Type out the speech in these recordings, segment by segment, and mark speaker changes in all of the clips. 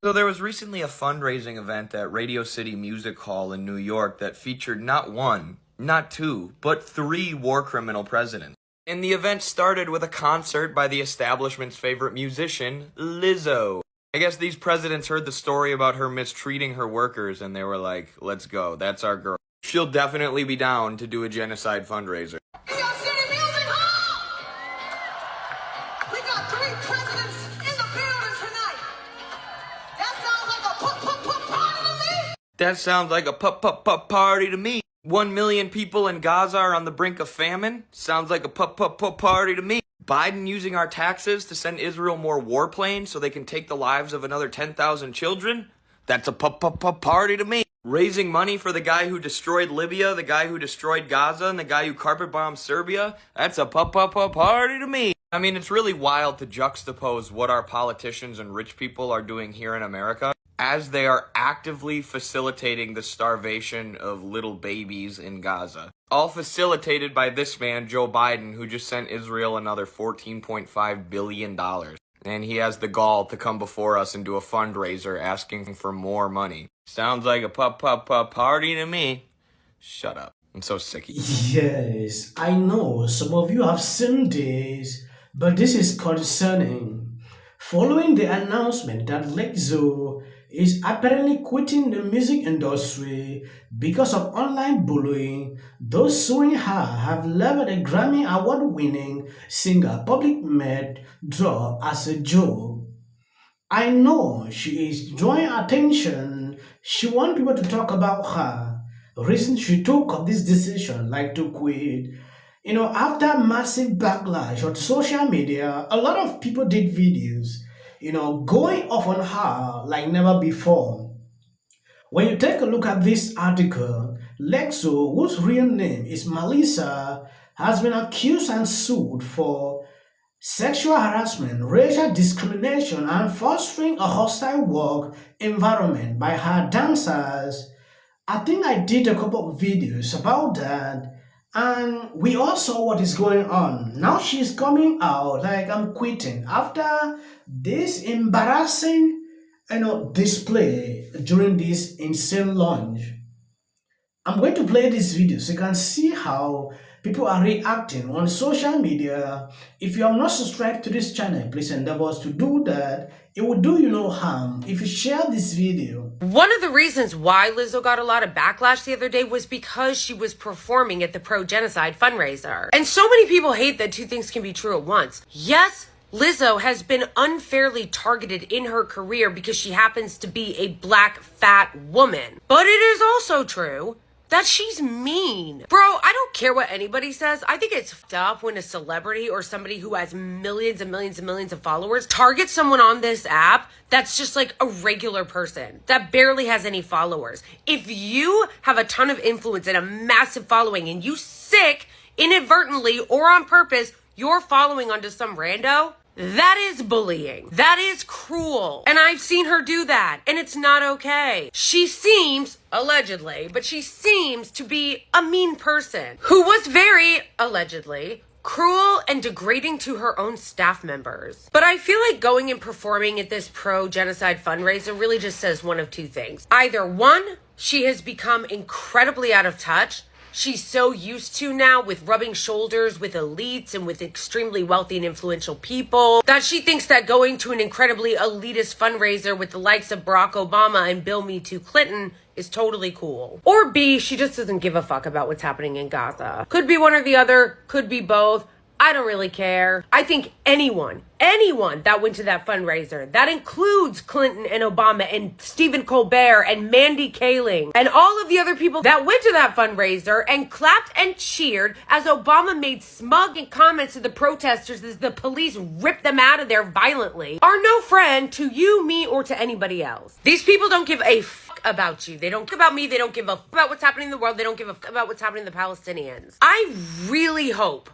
Speaker 1: So there was recently a fundraising event at Radio City Music Hall in New York that featured not one, not two, but 3 war criminal presidents. And the event started with a concert by the establishment's favorite musician, Lizzo. I guess these presidents heard the story about her mistreating her workers and they were like, let's go, that's our girl. She'll definitely be down to do a genocide fundraiser. That sounds like a party to me. 1 million people in Gaza are on the brink of famine. Sounds like a party to me. Biden using our taxes to send Israel more warplanes so they can take the lives of another 10,000 children. That's a party to me. Raising money for the guy who destroyed Libya, the guy who destroyed Gaza, and the guy who carpet bombed Serbia. That's a party to me. I mean, it's really wild to juxtapose what our politicians and rich people are doing here in America as they are actively facilitating the starvation of little babies in Gaza. All facilitated by this man, Joe Biden, who just sent Israel another $14.5 billion. And he has the gall to come before us and do a fundraiser asking for more money. Sounds like a party to me. Shut up. I'm so sick of you.
Speaker 2: Yes, I know some of you have seen this, but this is concerning. Following the announcement that Lizzo is apparently quitting the music industry because of online bullying, those suing her have labeled a Grammy Award-winning singer public made draw as a joke. I know she is drawing attention. She wants people to talk about her. The reason she took up this decision, like to quit, after massive backlash on social media, a lot of people did videos, going off on her like never before. When you take a look at this article, Lexo, whose real name is Melissa, has been accused and sued for sexual harassment, racial discrimination, and fostering a hostile work environment by her dancers. I think I did a couple of videos about that, and we all saw what is going on. Now she's coming out like I'm quitting after this embarrassing, display during this insane launch. I'm going to play this video so you can see how people are reacting on social media. If you have not subscribed to this channel, please endeavor to do that. It will do you no harm if you share this video.
Speaker 3: One of the reasons why Lizzo got a lot of backlash the other day was because she was performing at the pro-genocide fundraiser. And so many people hate that 2 things can be true at once. Yes, Lizzo has been unfairly targeted in her career because she happens to be a black, fat woman. But it is also true that she's mean. Bro, I don't care what anybody says. I think it's fucked up when a celebrity or somebody who has millions and millions and millions of followers targets someone on this app that's just like a regular person that barely has any followers. If you have a ton of influence and a massive following and you sick inadvertently or on purpose, you're following onto some rando, that is bullying. That is cruel. And I've seen her do that, and it's not okay. She seems, allegedly, but she seems to be a mean person who was very, allegedly, cruel and degrading to her own staff members. But I feel like going and performing at this pro-genocide fundraiser really just says one of 2 things. Either 1, she has become incredibly out of touch. She's so used to now with rubbing shoulders with elites and with extremely wealthy and influential people that she thinks that going to an incredibly elitist fundraiser with the likes of Barack Obama and Bill Me Too Clinton is totally cool. Or B, she just doesn't give a fuck about what's happening in Gaza. Could be one or the other, could be both. I don't really care. I think anyone that went to that fundraiser, that includes Clinton and Obama and Stephen Colbert and Mandy Kaling and all of the other people that went to that fundraiser and clapped and cheered as Obama made smug comments to the protesters as the police ripped them out of there violently, are no friend to you, me, or to anybody else. These people don't give a fuck about you. They don't care about me. They don't give a fuck about what's happening in the world. They don't give a fuck about what's happening to the Palestinians. I really hope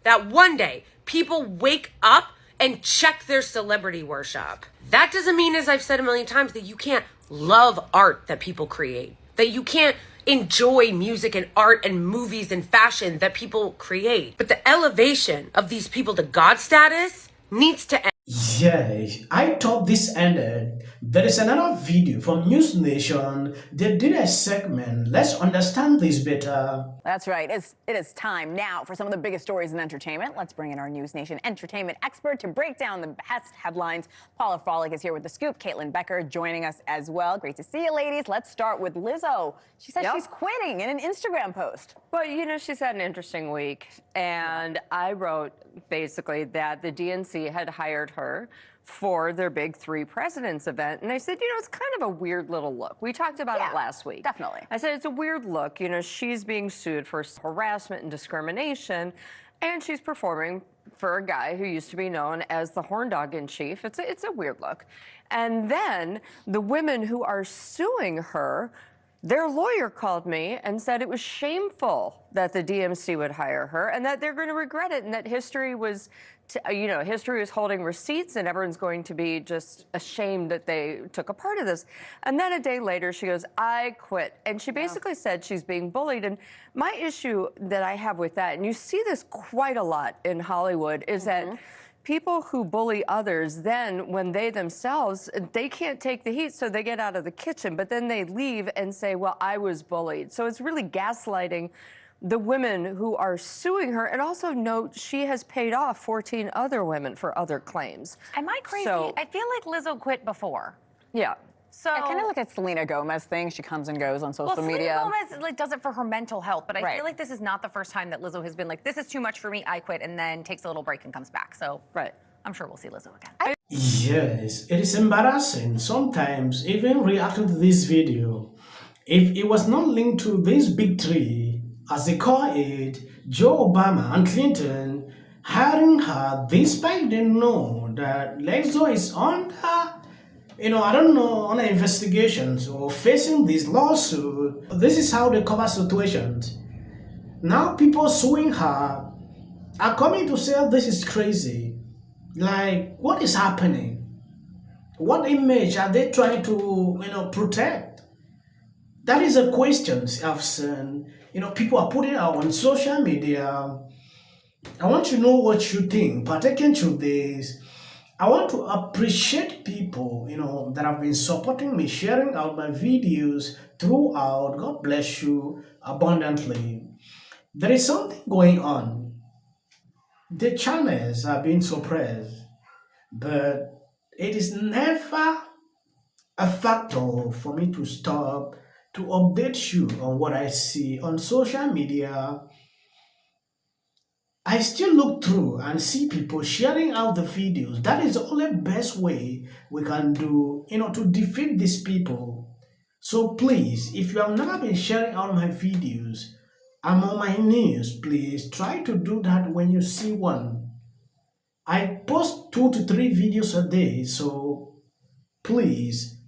Speaker 3: that one day people wake up and check their celebrity worship. That doesn't mean, as I've said a million times, that you can't love art that people create, that you can't enjoy music and art and movies and fashion that people create. But the elevation of these people to God status needs to end.
Speaker 2: Yes, I thought this ended. There is another video from News Nation. They did a segment. Let's understand this better.
Speaker 4: That's right. It is time now for some of the biggest stories in entertainment. Let's bring in our News Nation entertainment expert to break down the best headlines. Paula Frolic is here with The Scoop. Caitlin Becker joining us as well. Great to see you, ladies. Let's start with Lizzo. She says she's quitting in an Instagram post.
Speaker 5: Well, you know, she's had an interesting week, and I wrote basically that the DNC had hired her for their big Three Presidents event. And I said, you know, it's kind of a weird little look. We talked about it last week.
Speaker 4: Definitely.
Speaker 5: I said, it's a weird look. You know, she's being sued for harassment and discrimination, and she's performing for a guy who used to be known as the horn dog in chief. It's a weird look. And then the women who are suing her, their lawyer called me and said it was shameful that the DMC would hire her and that they're going to regret it and that history was, history was holding receipts and everyone's going to be just ashamed that they took a part of this. And then a day later, she goes, I quit. And she basically said she's being bullied. And my issue that I have with that, and you see this quite a lot in Hollywood, is that people who bully others, then when they themselves, they can't take the heat, so they get out of the kitchen, but then they leave and say, well, I was bullied. So it's really gaslighting the women who are suing her. And also note, she has paid off 14 other women for other claims.
Speaker 6: Am I crazy?
Speaker 5: So,
Speaker 6: I feel like Lizzo quit before.
Speaker 5: yeah.
Speaker 6: So
Speaker 4: I kind of look at Selena Gomez thing. She comes and goes on social media.
Speaker 6: Selena Gomez like does it for her mental health, but I
Speaker 4: Right.
Speaker 6: feel like this is not the first time that Lizzo has been like, this is too much for me, I quit, and then takes a little break and comes back. So I'm sure we'll see Lizzo again.
Speaker 2: Yes, it is embarrassing sometimes even reacting to this video. If it was not linked to this big three, as they call it, Joe Obama and Clinton hiring her despite they know that Lizzo is under, I don't know, under investigations or facing this lawsuit. This is how they cover situations. Now people suing her are coming to say this is crazy. Like, what is happening? What image are they trying to, protect? That is a question I've seen. People are putting out on social media. I want to know what you think, partaking to this. I want to appreciate people, that have been supporting me, sharing out my videos throughout. God bless you abundantly. There is something going on. The channels are being suppressed, but it is never a factor for me to stop to update you on what I see on social media. I still look through and see people sharing out the videos. That is the only best way we can do, to defeat these people. So please, if you have never been sharing out my videos, I'm on my knees, please try to do that when you see one. I post 2 to 3 videos a day, so please